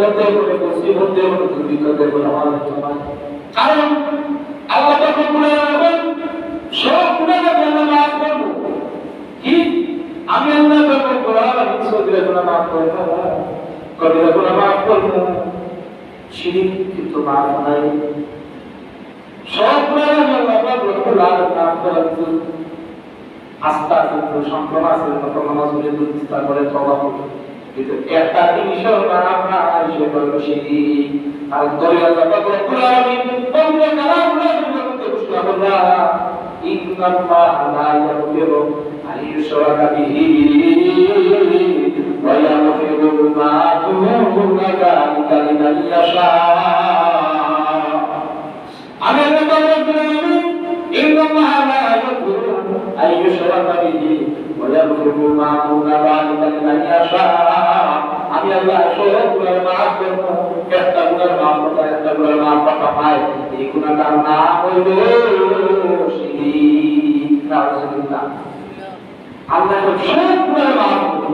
হতে করে মুসিবত হতে করে দুর্ভিক্ষতে করে আমাদের কারণ আল্লাহ পাক রব্বুল আলামিন সব গুনাহকে আল্লাহ মাফ করব কি আমি আল্লাহ পাক রব্বুল আলামিন সগীরা গুনাহ মাফ করব কবিরা গুনাহ মাফ করব শিরক কিন্তু মাফ নাই সব গুনাহ আল্লাহ পাক রব্বুল আলামিন মাফ করেন আস্থা কিন্তু সম্প্রমাসের মতো নামাজ পড়ে দুষ্টা করে তওবা করে কিন্তু একটা জিনিসও আমরা আইসে করব সেই আর দরিয়া আল্লাহ পাক রব্বুল আলামিন পবিত্র কালামুল্লাহ মধ্যে ঘোষণা করলেন ইন্নাল্লাহা লা ইয়াগফিরু আন ইউশরাকা বিহি ওয়া ইয়াগফিরু মা দুনা যালিকা লিমান ইয়াশা আমি আল্লাহ রব্বুল আলামিন ইন্নাল্লাহা লা ইয়াগফিরু আন ইউশরাকা বিহি ওয়া ইয়াগফিরু মা দুনা যালিকা লিমান ইয়াশা আমি আল্লাহ সব গুনাহ মাফ করব একটা গুনাহ মাফ করতে একটা গুনাহ মাফ করতে পায় এই গুনাহটার নাম হইল শিরক নাউজুবিল্লাহ আল্লাহ সব গুনাহ মাফ করব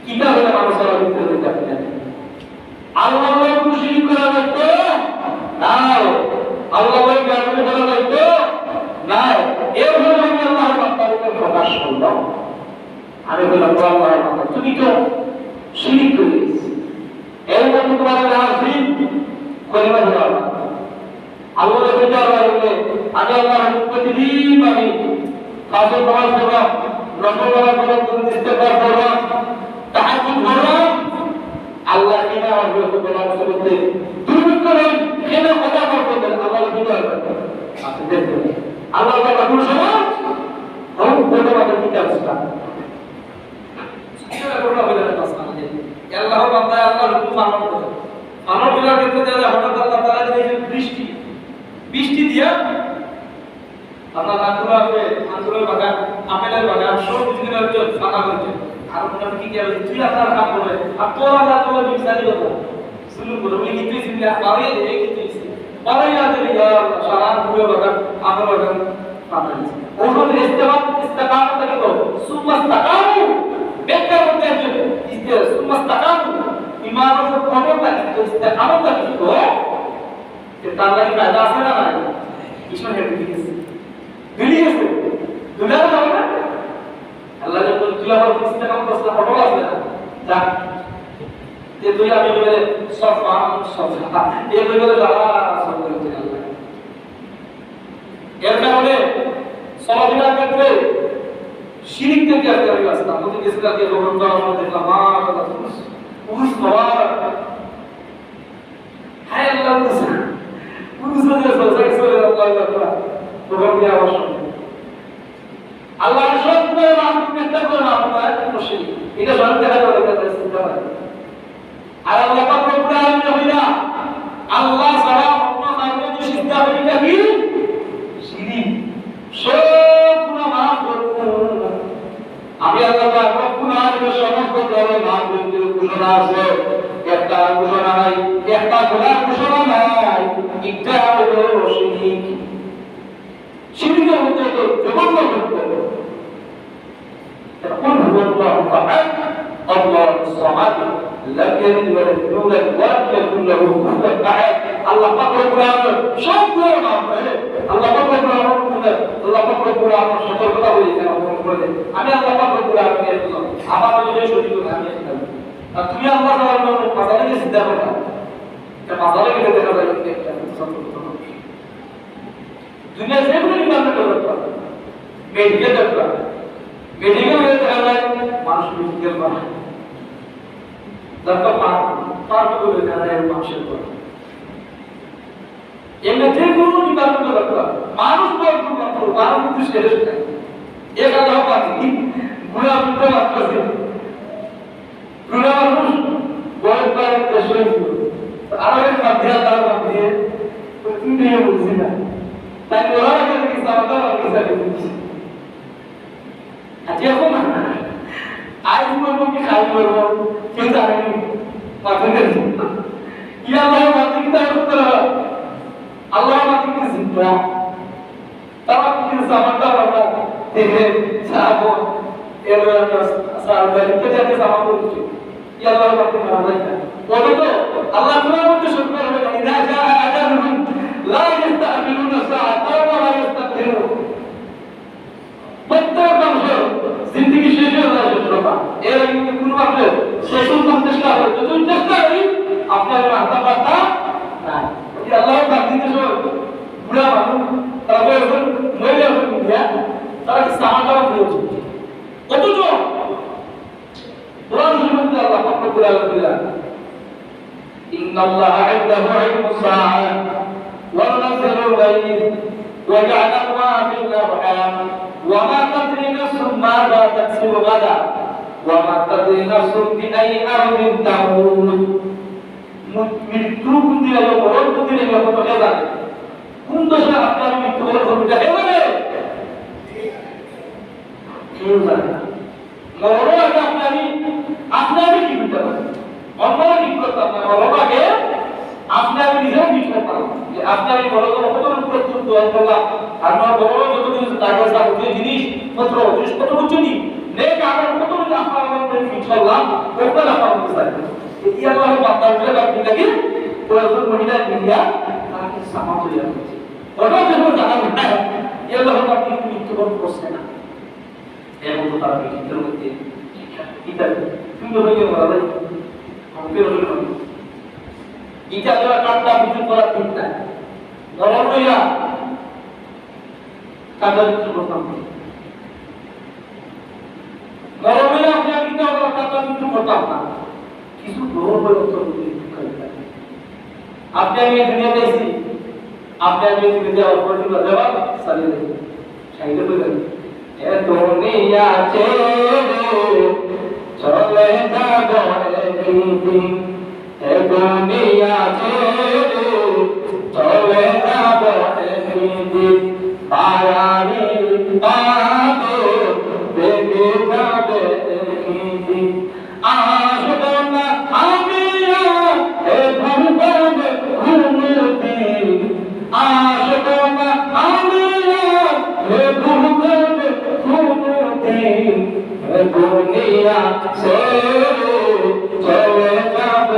কিতাব হলো মানুষের ভিতরে দেখেন আল্লাহর খুশি করা লাগতো না আল্লাহর জ্ঞান করা লাগতো না এভাবে আমি আল্লাহর বান্দার উপর প্রকাশ করলাম আমি বললাম আল্লাহর বান্দা তুমি তো শিরক করেছিস এর মধ্যে তোমার নাজিম কলিমা ধরা আল্লাহর বিচার হইলে আমি আল্লাহর প্রতিদিন আমি ফাজর নামাজ পড়লাম নফল নামাজ পড়লাম ইস্তেগফার করলাম তাহাজ্জুদ করলাম আল্লাহ কিনা আমার বিরুদ্ধে নামাজ পড়তে দুর্ভিক্ষ নেই কেন কথা বলতে আল্লাহর বিচার করতে আপনি দেখুন আল্লাহ তাআলা কোন সময় কোন কোনভাবে কিতাব ছিল এটা কোনটা হইল না আসলে আল্লাহ বান্দা আল্লাহর হুকুম পালন করে পালন করার ক্ষেত্রে যে হঠাৎ আল্লাহ তাআলা দিয়েছেন বৃষ্টি দিয়া আল্লাহ আঙ্গুরের বাগান আপেলের বাগান সব কিছু দিয়ে ফাঁকা করেছে আর ওনার কি করে তুই আপনার কাম করবে আর তোর আল্লাহ তোর বিছানি কথা শুনুন বলে উনি কি তুই সিলা বাড়ি দিয়ে কি তুই বাড়ি না দিলে ইয়া আল্লাহ সারা পুরো বাগান আপেল বাগান ফাঁকা করেছে ওখান ইস্তেকামত থেকে তো সুমাস্তাকামু বেকার মধ্যে সুমাস্তাকামু ইমানের ক্ষমতা কিন্তু ইস্তেকামত কি তো তার লাগি কায়দা আছে না নাই ঈশ্বর হেঁটে দিয়েছে দিয়েছে দুলার হবে না আল্লাহ যখন তুই আমার ইস্তেকামত করতে ফটো আছে না যা যে তুই আমি বলে সফা এই বলে যারা সব করতে আল্লাহ এর কারণে সমাজের ক্ষেত্রে শিরক থেকে আমি রাস্তা মধ্যে গেছিলাম যে রোহন করার মধ্যে দেখলাম মা কথা পুরুষ বাবা হায় আল্লাহ পুরুষ হয়ে সোসাইটি চলে আল্লাহ তাআলা প্রভাব দিয়ে আবশ্যক আল্লাহ সব করে মানুষ চেষ্টা করে না আপনারা খুশি এটা সব দেখা যাবে এটা চিন্তা করে আর আল্লাহ পাক রব্বুল আলামিন হইলা আল্লাহ ছাড়া অন্য কাউকে যে সিদ্ধা হইতা কি শিরক সব গুনাহ মাফ করব আমি আল্লাহ পাক রব্বুল আলামিনের সমস্ত ধরনের মাফ করতে ঘোষণা আছে একটা ঘোষণা নাই একটা ঘোষণা নাই এটা হলো শিরক শিরকের মধ্যে তো জঘন্য করতে يقول هو الله احد الله الصمد لم يلد ولم يولد ولم يكن له كفوا احد الله পাক রব্বুল আলামিন সব গুলো মাফ করে আল্লাহ পাক রব্বুল আলামিন আল্লাহ পাক রব্বুল আলামিন সতর্কতা বলেছেন আমি আল্লাহ পাক রব্বুল আলামিনের আমার যদি শরীর আমি আর তুমি আল্লাহ তাআলার মাসালাকে সিদ্ধা করো তা মাসালাকে দেখা যায় একটা সতর্কতা দুনিয়া যেগুলো ইমান করতে মেডিকেল দরকার মেডিকেল হয়ে দেখা যায় মানুষ মেডিকেল বানায় দরকার পার্ক করে দেখা যায় মানুষের করে এমনি যেগুলো ইমান করতে দরকার মানুষ পার্ক করতে মানুষ কিন্তু শেষ থাকে এক আল্লাহ পাতি গুণা করতে পারছে গুণা মানুষ বয়স পায় দেশে আরো এক মাধ্যমে তার মাধ্যমে তুমি বুঝি না তাই ওরা কি সামনে রাখি থাকে আজকে এখন আজ বলবো কি খাই বলবো কেউ জানেনি মাথায় কি আল্লাহ মাতিক তাই করতে আল্লাহ মাতিক জিন্দা তারা কি সামানটা আমরা দেখে যাবো এর সারদারিতে যাতে সামান করছি আল্লাহর পাক মালাইকা বলে তো আল্লাহ কোরআন মধ্যে শুকর হবে ইদা জা আজালুহুম লা ইস্তাবিলুনা সাআতা ওয়া লা ইস্তাখিরুন প্রত্যেক মানুষ জিন্দেগি শেষ হয়ে যায় সত্যতা এর আগে কোনো আপনি শেষ করতে চেষ্টা করে যদি চেষ্টা করি আপনার মাথা ব্যথা নাই এই আল্লাহর পাক দিতে সব বুড়া মানুষ তারা এখন মহিলা হয়ে তারা কি সামাদাও করেছে অথচ কোরআন শরীফে আল্লাহ পাক বলেন ইন্নাল্লাহা ইনদাহু ইলমুস সাআহ ওয়া নাযিলুল গায়ব ওয়া যা'আলা মা ফিল আরহাম ওয়া মা তাদরি নাফসুম মাযা তাকসিবু গাদা ওয়া মা তাদরি নাফসুম বিআইয়ি আরদিন তামুত মৃত্যু কোন দিনে হবে মরণ কোন দিনে হবে কত জানে কোন দশা আপনার মৃত্যু বলে ঘটবে এবারে কেউ জানে না মরণ আগে আপনি কি করতে পারেন অন্যরা কি করতাম না মরণ আগে আপনি নিজেও কি করতাম যে আপনি আমি বড় বড় কত প্রস্তুত দোয়া করলাম আর আমার বড় বড় যত কিছু কাগজ লাগবে জিনিস পত্র জিনিস কত কিছু নি নেক আমার কত কিছু আপনার আমার কি করলাম ওটা আপনার মধ্যে থাকে এই আল্লাহ বান্দার বলে বাকি লাগে প্রয়োজন মহিলা মিলিয়া তাকে সামাল হয়ে যাচ্ছে ওটা যখন জানা না এই আল্লাহ বাকি মৃত্যুবরণ করছে না এবং তারা বিচিত্র মধ্যে এটা সুন্দর হয়ে বলা কম্পেয়ার হলো এটা যারা কাটটা বিদ্যুৎ করা ঠিক না নরম হইয়া কাটা বিদ্যুৎ করতাম নরম হইয়া আপনি আমি তো কাটা বিদ্যুৎ করতাম না কিছু গ্রহণ হয়ে উত্তর আপনি আমি দুনিয়াতে এসেছি আপনি আমি দুনিয়াতে অপর দেওয়া সারিয়ে দেবেন সাইডে হয়ে যাবে দুনিয়া ছেড়ে চলে যাব একদিন দুনিয়া ছেড়ে চলে যাব একদিন বায়ারি পাবে দেখে যাবে একদিন আসবো না আমি এখন পাবে ঘুমুদিন আসবো না আমি এখন পাবে ঘুমুদিন দুনিয়া ছেড়ে চলে যাব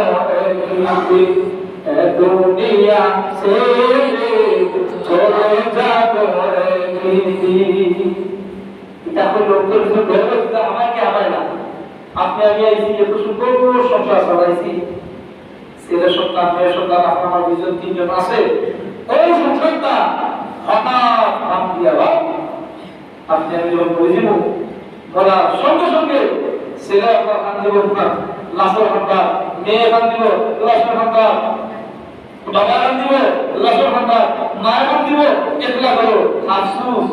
একদিন দুনিয়া ছেড়ে চলে যাব একদিন এটা হলো কিছু ব্যবস্থা আমাকে আমার না আপনি আমি আইছি এত সুন্দর সংসার চালাইছি ছেলে সন্তান মেয়ে সন্তান আপনার দুজন তিনজন আছে ওই সংসারটা হঠাৎ নাম দিয়া আপনি আমি যখন বুঝিব বলার সঙ্গে সঙ্গে ছেলে আপনার হাত দিব লাশের ভান্ডার মেয়ে হাত দিব লাশের ভান্ডার বাবা হাত দিব লাশের ভান্ডার মায়ের হাত দিব একলা করো আফসুস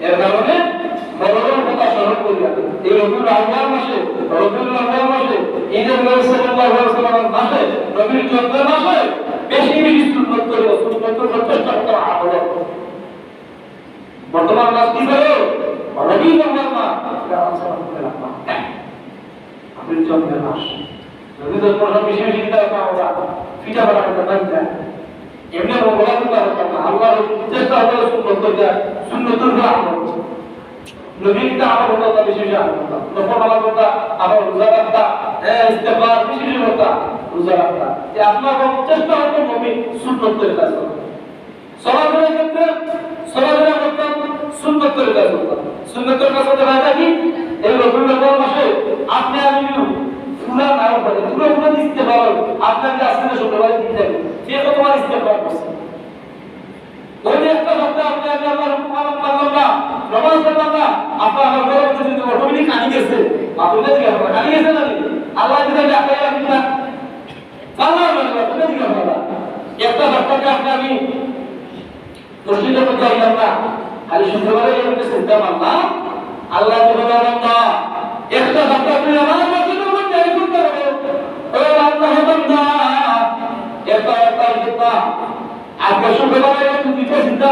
এর কারণে মরণের কথা স্মরণ করিয়া এই রবিউল আউয়াল মাসে ঈদের সাল্লাল্লাহু আলাইহি ওয়াসাল্লামের মাসে নবীর জন্মের মাসে বেশি বেশি সুন্নাত করিব সুন্নাত প্রচেষ্টা করতে হবে বর্তমান মাস কি হলো রবিউল আউয়াল মাস আপনি জন্মের মাস যদি জন্মের বেশি বেশি চিন্তা করা ফিটা করা করতে পারি না এমনি বলা করতে হবে আল্লাহর চেষ্টা হবে সুন্নাত করিয়া সুন্নাতুল আমল নবীটা আমার কথা বিশেষ কথা নফল আমার কথা আমার রোজা রাখতা ইস্তেগফার বিশেষ কথা রোজা রাখতা যে আপনার চেষ্টা হবে নবী সুন্নাত করে কাজ করতে সালাতের ক্ষেত্রে সালাতের করতে সুন্নাত করে কাজ করতে সুন্নাতের কাজ করতে হয় কি এই রবিউল আউয়াল মাসে আপনি আমি পুরা নাও করে পুরো পুরো ইস্তেগফার আপনাকে আসলে শুক্রবার দিন যাবে যে কতবার ইস্তেগফার করছে ওই একটা সপ্তাহ আপনি আমি আল্লাহর হুকুম পালন করলাম না নামাজ পড়লাম না আপনার আমার ঘরে বসে যদি অটোমেটিক কানি গেছে আপনি কি হবে কানি গেছে না আল্লাহ যদি ডাকে আপনি না আল্লাহ বলে আপনি কি হবে একটা সপ্তাহে আপনি আমি মসজিদে মধ্যে আইলাম না খালি শুক্রবারে এরকম চিন্তা মানলাম আল্লাহ বলে বান্দা একটা সপ্তাহ আপনি আমার মসজিদের মধ্যে আইকুন করবে ও আল্লাহ বান্দা একটা চিন্তা আজকে শুক্রবারে তুমি চিন্তা